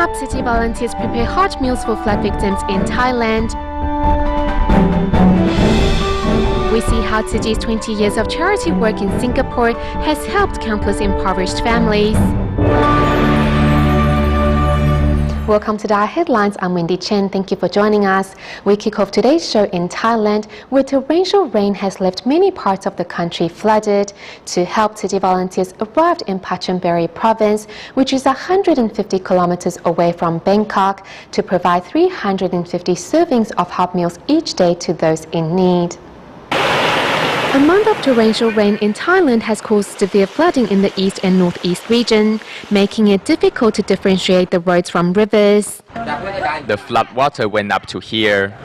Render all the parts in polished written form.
up, city volunteers prepare hot meals for flood victims in Thailand. We see how Tsiji's 20 years of charity work in Singapore has helped countless impoverished families. Welcome to DaAi Headlines. I'm Wendy Chen. Thank you for joining us. We kick off today's show in Thailand, where torrential rain has left many parts of the country flooded. To help, Tsiji volunteers arrived in Pachonburi province, which is 150 kilometers away from Bangkok, to provide 350 servings of hot meals each day to those in need. A month of torrential rain in Thailand has caused severe flooding in the east and northeast region, making it difficult to differentiate the roads from rivers. The flood water went up to here.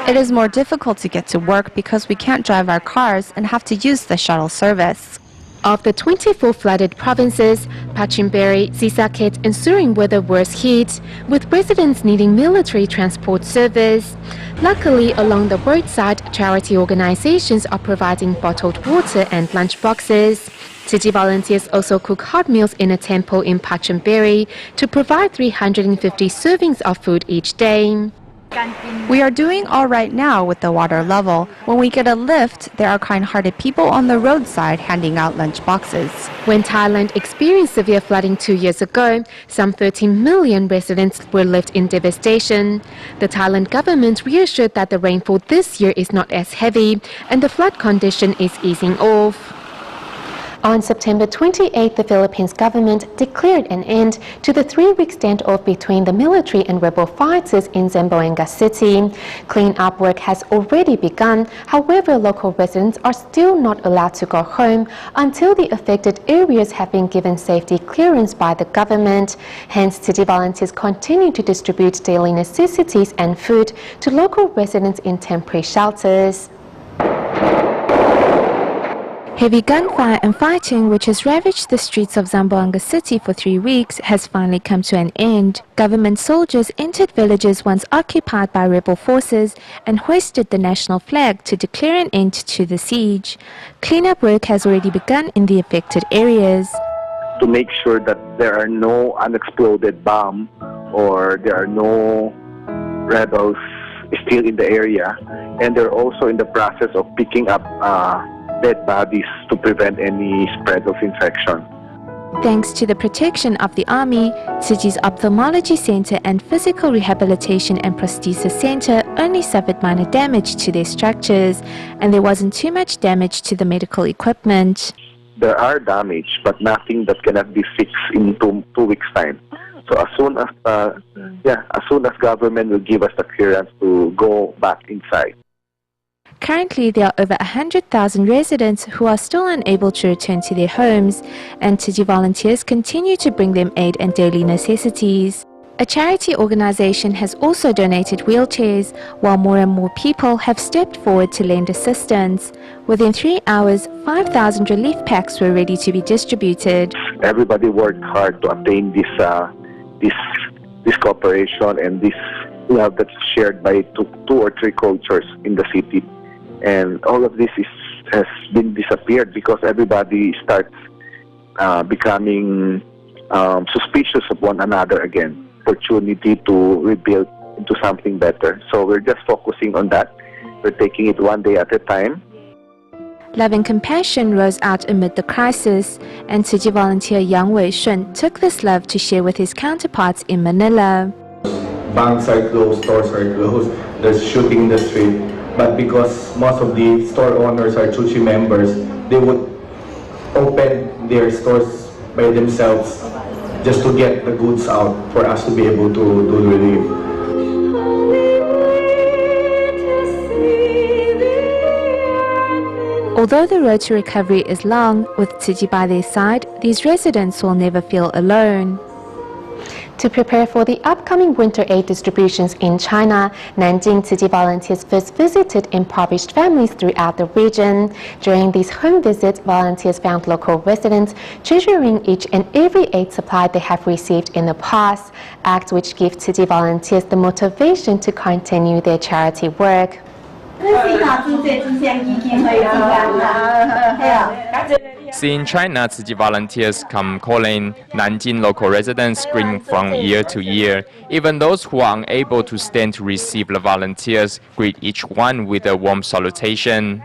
It is more difficult to get to work because we can't drive our cars and have to use the shuttle service. Of the 24 flooded provinces, Pachonburi, Sisaket and Surin were the worst hit, with residents needing military transport service. Luckily, along the roadside, charity organizations are providing bottled water and lunch boxes. Tsiji volunteers also cook hot meals in a temple in Pachonburi to provide 350 servings of food each day. We are doing all right now with the water level. When we get a lift, there are kind-hearted people on the roadside handing out lunch boxes. When Thailand experienced severe flooding 2 years ago, some 13 million residents were left in devastation. The Thailand government reassured that the rainfall this year is not as heavy and the flood condition is easing off. On September 28, the Philippines government declared an end to the 3-week standoff between the military and rebel fighters in Zamboanga City. Clean-up work has already begun. However, local residents are still not allowed to go home until the affected areas have been given safety clearance by the government. Hence, city volunteers continue to distribute daily necessities and food to local residents in temporary shelters. Heavy gunfire and fighting, which has ravaged the streets of Zamboanga City for 3 weeks, has finally come to an end. Government soldiers entered villages once occupied by rebel forces and hoisted the national flag to declare an end to the siege. Cleanup work has already begun in the affected areas. To make sure that there are no unexploded bombs or there are no rebels still in the area, and they're also in the process of picking up dead bodies to prevent any spread of infection. Thanks to the protection of the Army, Tsiji's Ophthalmology Center and Physical Rehabilitation and Prosthesis Center only suffered minor damage to their structures, and there wasn't too much damage to the medical equipment. There are damage, but nothing that cannot be fixed in two weeks' time. So as soon as government will give us the clearance to go back inside. Currently, there are over 100,000 residents who are still unable to return to their homes, and Tsiji volunteers continue to bring them aid and daily necessities. A charity organization has also donated wheelchairs, while more and more people have stepped forward to lend assistance. Within 3 hours, 5,000 relief packs were ready to be distributed. Everybody worked hard to obtain this cooperation and this love that's shared by two or three cultures in the city. And all of this has been disappeared because everybody starts becoming suspicious of one another again. Opportunity to rebuild into something better. So we're just focusing on that. We're taking it one day at a time. Love and compassion rose out amid the crisis, and Tsiji volunteer Yang Wei-shun took this love to share with his counterparts in Manila. Banks are closed, stores are closed, there's shooting in the street. But because most of the store owners are Chuchi members, they would open their stores by themselves just to get the goods out for us to be able to do relief. Although the road to recovery is long, with Tsiji by their side, these residents will never feel alone. To prepare for the upcoming winter aid distributions in China, Nanjing Tsiji volunteers first visited impoverished families throughout the region. During these home visits, volunteers found local residents treasuring each and every aid supply they have received in the past, acts which give Tsiji volunteers the motivation to continue their charity work. See, in China, Tzu Chi volunteers come calling Nanjing local residents scream from year to year. Even those who are unable to stand to receive the volunteers greet each one with a warm salutation.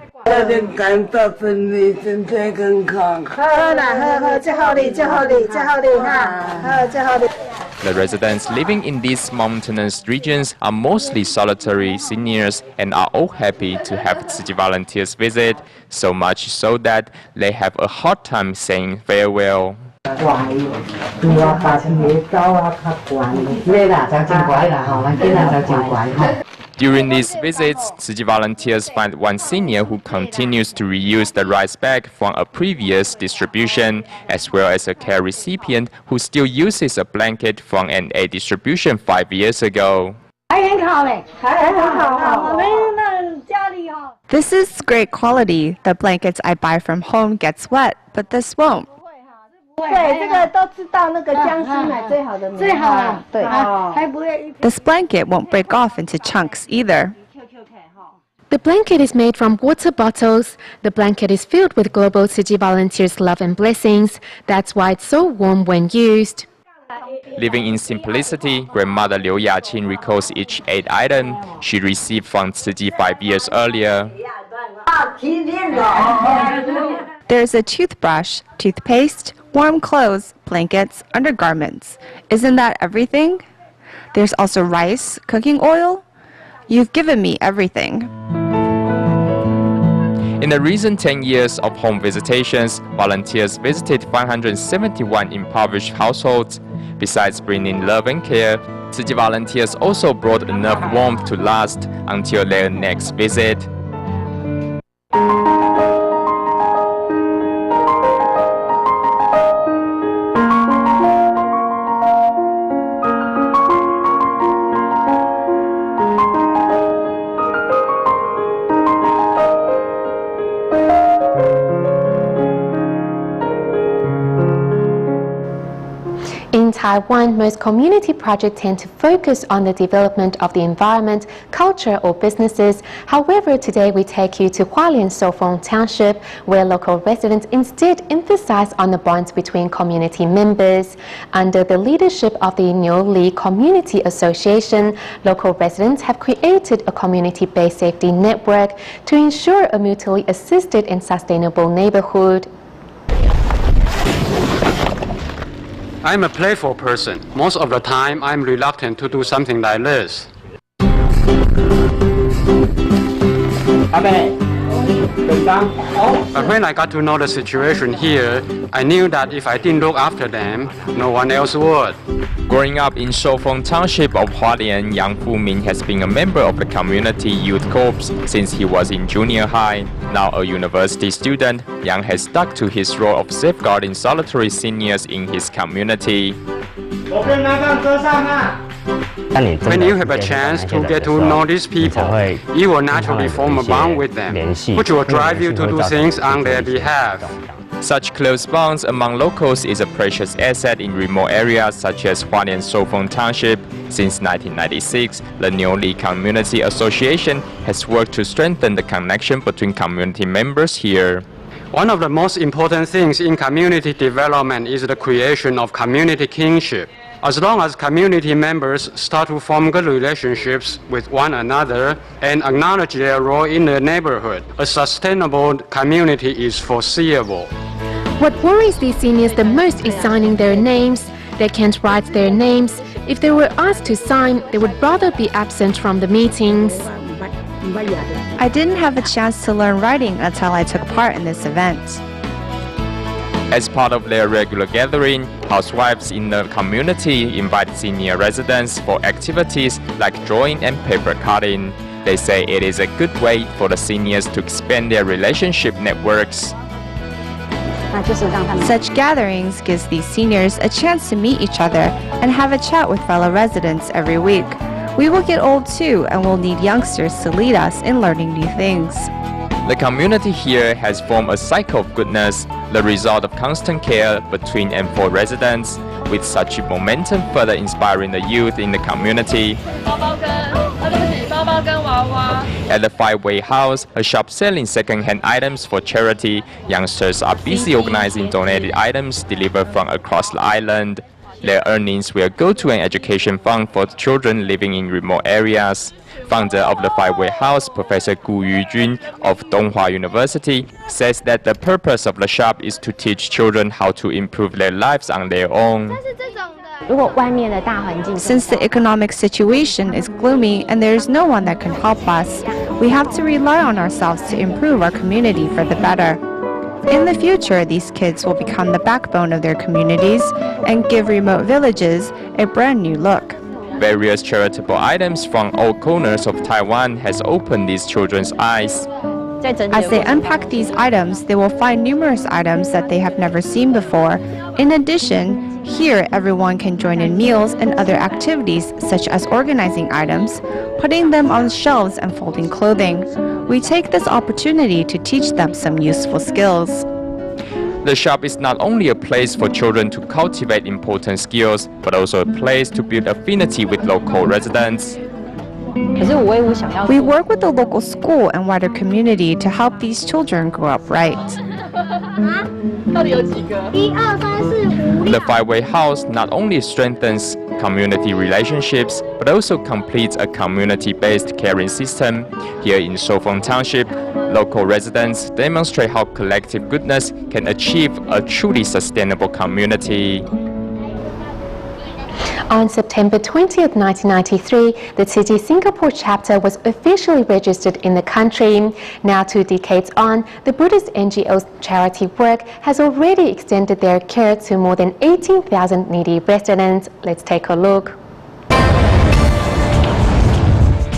The residents living in these mountainous regions are mostly solitary seniors and are all happy to have Tzu Chi volunteers visit, so much so that they have a hard time saying farewell. During these visits, Tzu Chi volunteers find one senior who continues to reuse the rice bag from a previous distribution, as well as a care recipient who still uses a blanket from an aid distribution 5 years ago. This is great quality. The blankets I buy from home gets wet, but this won't. This blanket won't break off into chunks either. The blanket is made from water bottles. The blanket is filled with global Tzu Chi volunteers' love and blessings. That's why it's so warm when used. Living in simplicity, grandmother Liu Yaqing recalls each aid item she received from Tzu Chi 5 years earlier. There's a toothbrush, toothpaste, warm clothes, blankets, undergarments. Isn't that everything? There's also rice, cooking oil. You've given me everything. In the recent 10 years of home visitations, volunteers visited 571 impoverished households. Besides bringing love and care, Tzu Chi volunteers also brought enough warmth to last until their next visit. In Taiwan, most community projects tend to focus on the development of the environment, culture, or businesses. However, today we take you to Hualien Soufeng Township, where local residents instead emphasize on the bonds between community members. Under the leadership of the Niuli Community Association, local residents have created a community-based safety network to ensure a mutually assisted and sustainable neighborhood. I'm a playful person. Most of the time, I'm reluctant to do something like this. But when I got to know the situation here, I knew that if I didn't look after them, no one else would. Growing up in Soufeng Township of Hualien, Yang Fumin has been a member of the Community Youth Corps since he was in junior high. Now a university student, Yang has stuck to his role of safeguarding solitary seniors in his community. When you have a chance to get to know these people, you will naturally form a bond with them, which will drive you to do things on their behalf. Such close bonds among locals is a precious asset in remote areas such as Hualien Soufeng Township. Since 1996, the Niuli Community Association has worked to strengthen the connection between community members here. One of the most important things in community development is the creation of community kinship. As long as community members start to form good relationships with one another and acknowledge their role in the neighborhood, a sustainable community is foreseeable. What worries these seniors the most is signing their names. They can't write their names. If they were asked to sign, they would rather be absent from the meetings. I didn't have a chance to learn writing until I took part in this event. As part of their regular gathering, housewives in the community invite senior residents for activities like drawing and paper cutting. They say it is a good way for the seniors to expand their relationship networks. Such gatherings gives these seniors a chance to meet each other and have a chat with fellow residents every week. We will get old too and will need youngsters to lead us in learning new things. The community here has formed a cycle of goodness, the result of constant care between and for residents, with such momentum further inspiring the youth in the community. At the Five-Way House, a shop selling second-hand items for charity, youngsters are busy organizing donated items delivered from across the island. Their earnings will go to an education fund for children living in remote areas. Founder of the Five-Way House, Professor Gu Yujun of Donghua University, says that the purpose of the shop is to teach children how to improve their lives on their own. Since the economic situation is gloomy and there is no one that can help us, we have to rely on ourselves to improve our community for the better. In the future, these kids will become the backbone of their communities and give remote villages a brand new look. Various charitable items from all corners of Taiwan has opened these children's eyes. As they unpack these items, they will find numerous items that they have never seen before. In addition, here everyone can join in meals and other activities such as organizing items, putting them on shelves and folding clothing. We take this opportunity to teach them some useful skills. The shop is not only a place for children to cultivate important skills, but also a place to build affinity with local residents. We work with the local school and wider community to help these children grow up right. The Five-Way House not only strengthens community relationships, but also completes a community-based caring system. Here in Shoufeng Township, local residents demonstrate how collective goodness can achieve a truly sustainable community. On September 20th, 1993, the Tzu Chi Singapore chapter was officially registered in the country. Now, 2 decades on, the Buddhist NGO's charity work has already extended their care to more than 18,000 needy residents. Let's take a look.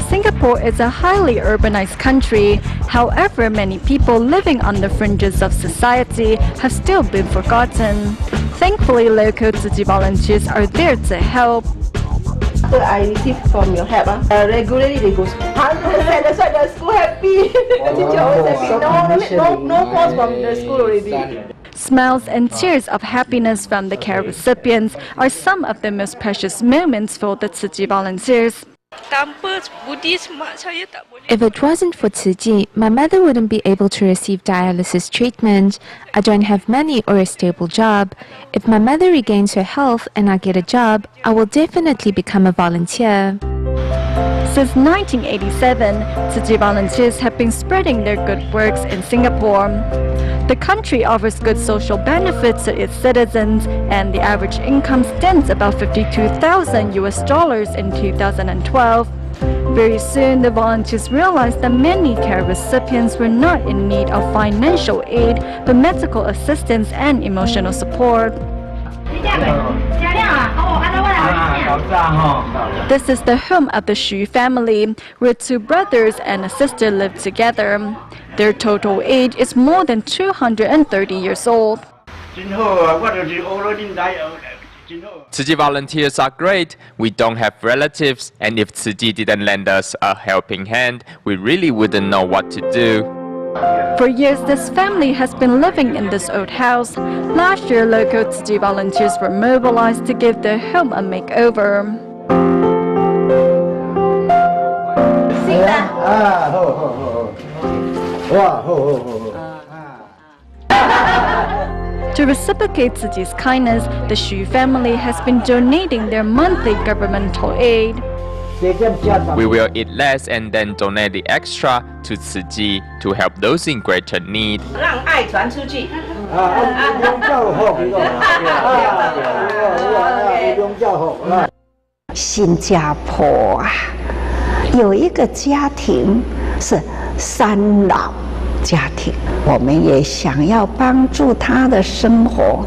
Singapore is a highly urbanized country. However, many people living on the fringes of society have still been forgotten. Thankfully, local Tzu Chi volunteers are there to help. After I receive from your help, regularly they go 100%. That's why the school happy. The teacher always happy. No calls from the school already. Smiles and tears of happiness from the care recipients are some of the most precious moments for the Tzu Chi volunteers. If it wasn't for Tzu Chi, my mother wouldn't be able to receive dialysis treatment. I don't have money or a stable job. If my mother regains her health and I get a job, I will definitely become a volunteer. Since 1987, Tzu Chi volunteers have been spreading their good works in Singapore. The country offers good social benefits to its citizens, and the average income stands about $52,000 in 2012. Very soon, the volunteers realized that many care recipients were not in need of financial aid, but medical assistance and emotional support. This is the home of the Xu family, where 2 brothers and a sister live together. Their total age is more than 230 years old. Tzu Chi volunteers are great. We don't have relatives, and if Tzu Chi didn't lend us a helping hand, we really wouldn't know what to do. For years, this family has been living in this old house. Last year, local Tzu Chi volunteers were mobilized to give their home a makeover. To reciprocate Tzu Chi's kindness, the Xu family has been donating their monthly governmental aid. We will eat less and then donate the extra to Tzu Chi to help those in greater need. 让爱传出去。新加坡啊，有一个家庭是3老家庭，我们也想要帮助他的生活，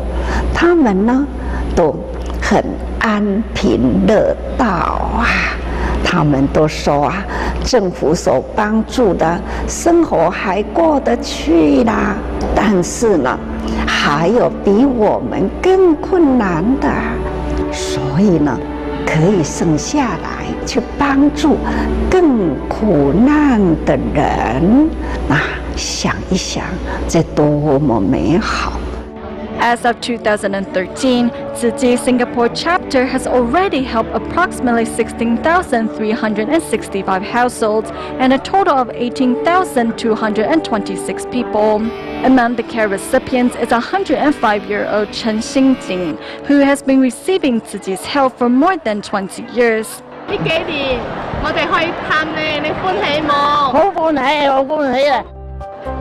他们呢都很安贫乐道啊。他们都说啊，政府所帮助的生活还过得去啦，但是呢，还有比我们更困难的，所以呢，可以省下来去帮助更苦难的人。那想一想，这多么美好！ As of 2013, Tzu Singapore chapter has already helped approximately 16,365 households and a total of 18,226 people. Among the care recipients is 105-year-old Chen Xingjing, who has been receiving Tzu's help for more than 20 years.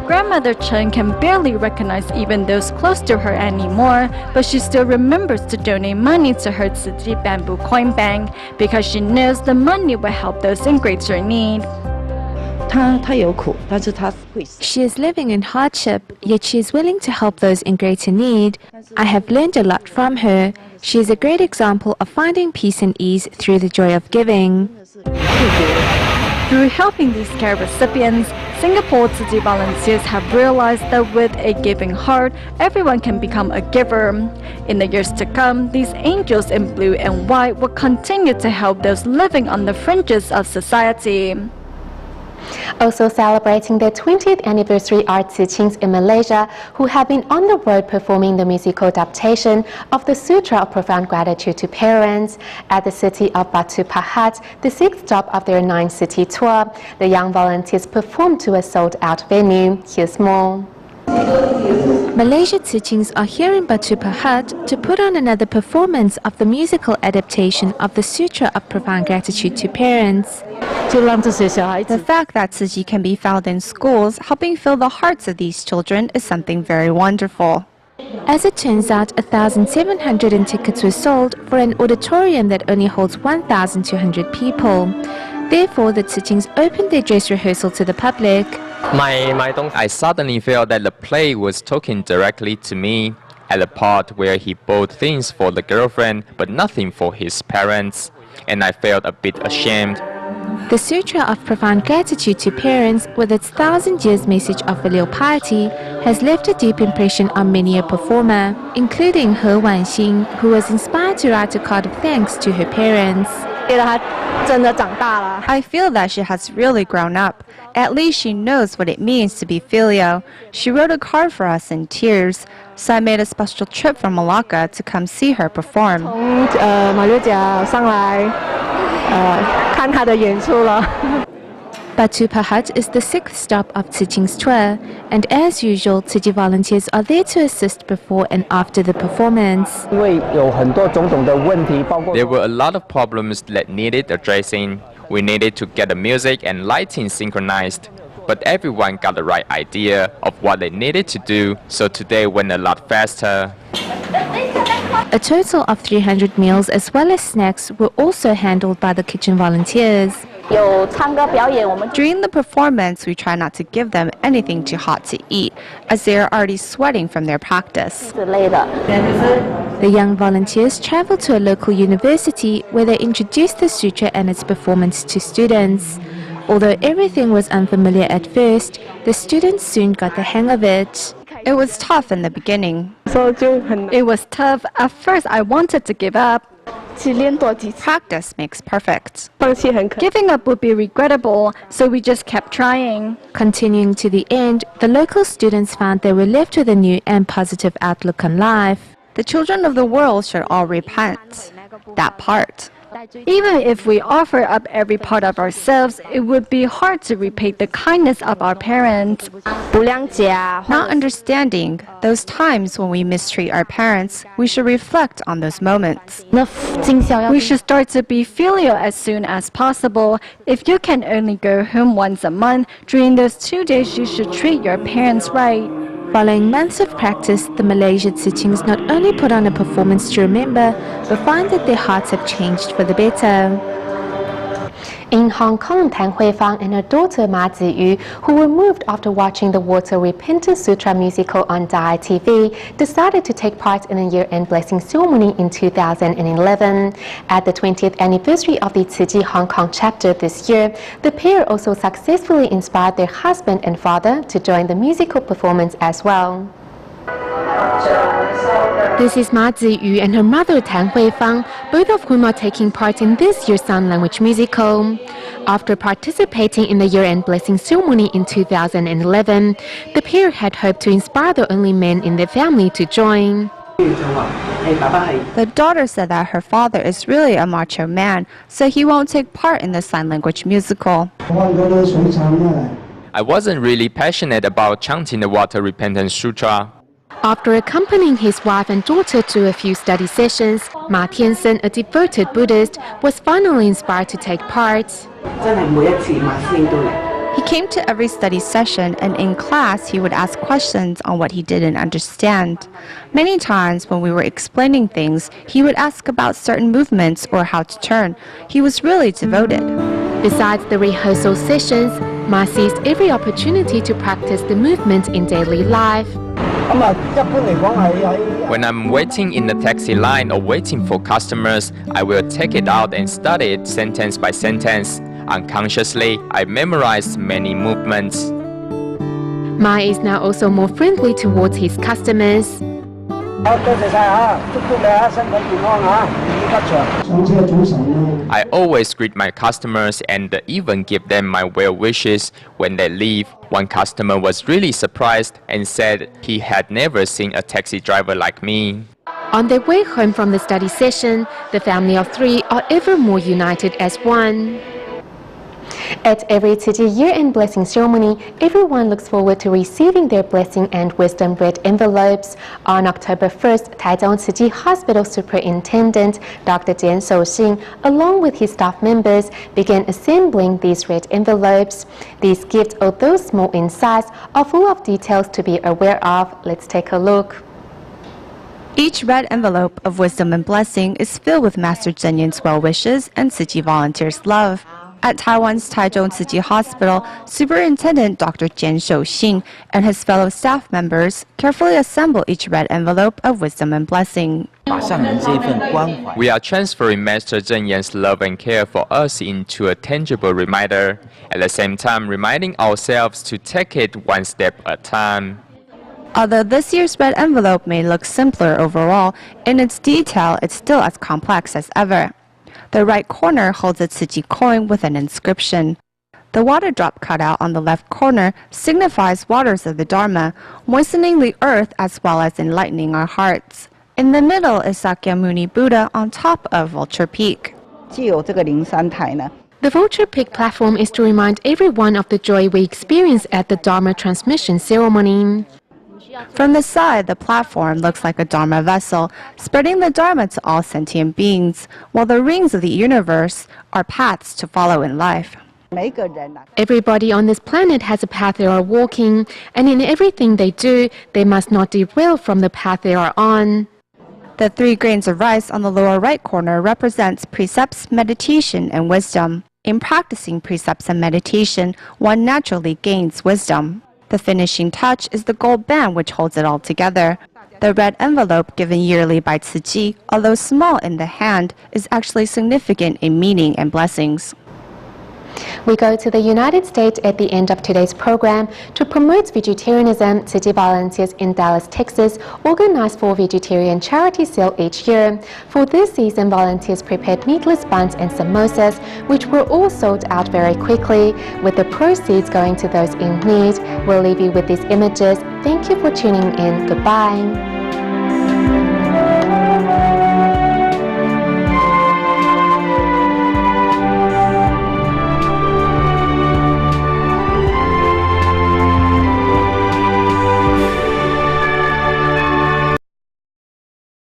Grandmother Chen can barely recognize even those close to her anymore, but she still remembers to donate money to her Tzu Bamboo Coin Bank because she knows the money will help those in greater need. She is living in hardship, yet she is willing to help those in greater need. I have learned a lot from her. She is a great example of finding peace and ease through the joy of giving. Through helping these care recipients, Singapore Tzu volunteers have realized that with a giving heart, everyone can become a giver. In the years to come, these angels in blue and white will continue to help those living on the fringes of society. Also celebrating their 20th anniversary are Tzu Chings in Malaysia, who have been on the road performing the musical adaptation of the Sutra of Profound Gratitude to Parents. At the city of Batu Pahat, the 6th stop of their 9-city tour, the young volunteers performed to a sold-out venue. Here's more. Malaysia Tzu Chings are here in Batu Pahat to put on another performance of the musical adaptation of the Sutra of Profound Gratitude to Parents. The fact that Tzu Chi can be found in schools helping fill the hearts of these children is something very wonderful. As it turns out, 1,700 tickets were sold for an auditorium that only holds 1,200 people. Therefore, the Tzu Chings opened their dress rehearsal to the public. I suddenly felt that the play was talking directly to me at the part where he bought things for the girlfriend but nothing for his parents, and I felt a bit ashamed. The Sutra of Profound Gratitude to Parents, with its 1,000 years message of filial piety, has left a deep impression on many a performer, including He Wanxing, who was inspired to write a card of thanks to her parents. I feel that she has really grown up. At least she knows what it means to be filial. She wrote a card for us in tears, so I made a special trip from Malacca to come see her perform. Batu Pahat is the 6th stop of Tzu Ching's tour, and as usual, Tzu Chi volunteers are there to assist before and after the performance. There were a lot of problems that needed addressing. We needed to get the music and lighting synchronized, but everyone got the right idea of what they needed to do, so today went a lot faster. A total of 300 meals as well as snacks were also handled by the kitchen volunteers. During the performance, we try not to give them anything too hot to eat, as they are already sweating from their practice. The young volunteers traveled to a local university where they introduced the sutra and its performance to students. Although everything was unfamiliar at first, the students soon got the hang of it. It was tough in the beginning. It was tough. At first, I wanted to give up. Practice makes perfect. Giving up would be regrettable, so we just kept trying. Continuing to the end, the local students found they were left with a new and positive outlook on life. The children of the world should all repent. That part. Even if we offer up every part of ourselves, it would be hard to repay the kindness of our parents. Not understanding those times when we mistreat our parents, we should reflect on those moments. We should start to be filial as soon as possible. If you can only go home once a month, during those 2 days you should treat your parents right. Following months of practice, the Malaysia Tzu Chings not only put on a performance to remember, but find that their hearts have changed for the better. In Hong Kong, Tan Hui-Fang and her daughter Ma Ziyu, who were moved after watching the Water Repentance Sutra musical on DaAi TV, decided to take part in a year-end blessing ceremony in 2011. At the 20th anniversary of the Tzu Chi Hong Kong chapter this year, the pair also successfully inspired their husband and father to join the musical performance as well. This is Ma Ziyu and her mother Tan Hui-Fang, both of whom are taking part in this year's sign language musical. After participating in the year-end blessing ceremony in 2011, the pair had hoped to inspire the only men in their family to join. The daughter said that her father is really a macho man, so he won't take part in the sign language musical. I wasn't really passionate about chanting the Water Repentance Sutra. After accompanying his wife and daughter to a few study sessions, Ma Tiansen, a devoted Buddhist, was finally inspired to take part. He came to every study session, and in class he would ask questions on what he didn't understand. Many times when we were explaining things, he would ask about certain movements or how to turn. He was really devoted. Besides the rehearsal sessions, Ma seized every opportunity to practice the movement in daily life. When I'm waiting in the taxi line or waiting for customers, I will take it out and study it sentence by sentence. Unconsciously, I memorize many movements. Ma is now also more friendly towards his customers. I always greet my customers and even give them my well wishes when they leave. One customer was really surprised and said he had never seen a taxi driver like me. On their way home from the study session, the family of three are ever more united as one. At every Tzu Chi year-end blessing ceremony, everyone looks forward to receiving their blessing and wisdom red envelopes. On October 1st, Taichung Tzu Chi Hospital Superintendent Dr. Jian Shouxing, along with his staff members, began assembling these red envelopes. These gifts, although small in size, are full of details to be aware of. Let's take a look. Each red envelope of wisdom and blessing is filled with Master Zhen Yin's well wishes and Tzu Chi volunteers' love. At Taiwan's Taichung Tzu Chi Hospital, Superintendent Dr. Jian Shouxing and his fellow staff members carefully assemble each red envelope of wisdom and blessing. We are transferring Master Zhen Yan's love and care for us into a tangible reminder, at the same time reminding ourselves to take it one step at a time. Although this year's red envelope may look simpler overall, in its detail it's still as complex as ever. The right corner holds a Tzu Chi coin with an inscription. The water drop cutout on the left corner signifies waters of the Dharma, moistening the earth as well as enlightening our hearts. In the middle is Sakyamuni Buddha on top of Vulture Peak. The Vulture Peak platform is to remind everyone of the joy we experience at the Dharma transmission ceremony. From the side, the platform looks like a Dharma vessel, spreading the Dharma to all sentient beings, while the rings of the universe are paths to follow in life. Everybody on this planet has a path they are walking, and in everything they do, they must not derail from the path they are on. The 3 grains of rice on the lower right corner represents precepts, meditation, and wisdom. In practicing precepts and meditation, one naturally gains wisdom. The finishing touch is the gold band which holds it all together. The red envelope given yearly by Tzu Chi, although small in the hand, is actually significant in meaning and blessings. We go to the United States at the end of today's program. To promote vegetarianism, Tzu Chi volunteers in Dallas, Texas organize 4 vegetarian charity sales each year. For this season, volunteers prepared meatless buns and samosas, which were all sold out very quickly, with the proceeds going to those in need. We'll leave you with these images. Thank you for tuning in. Goodbye.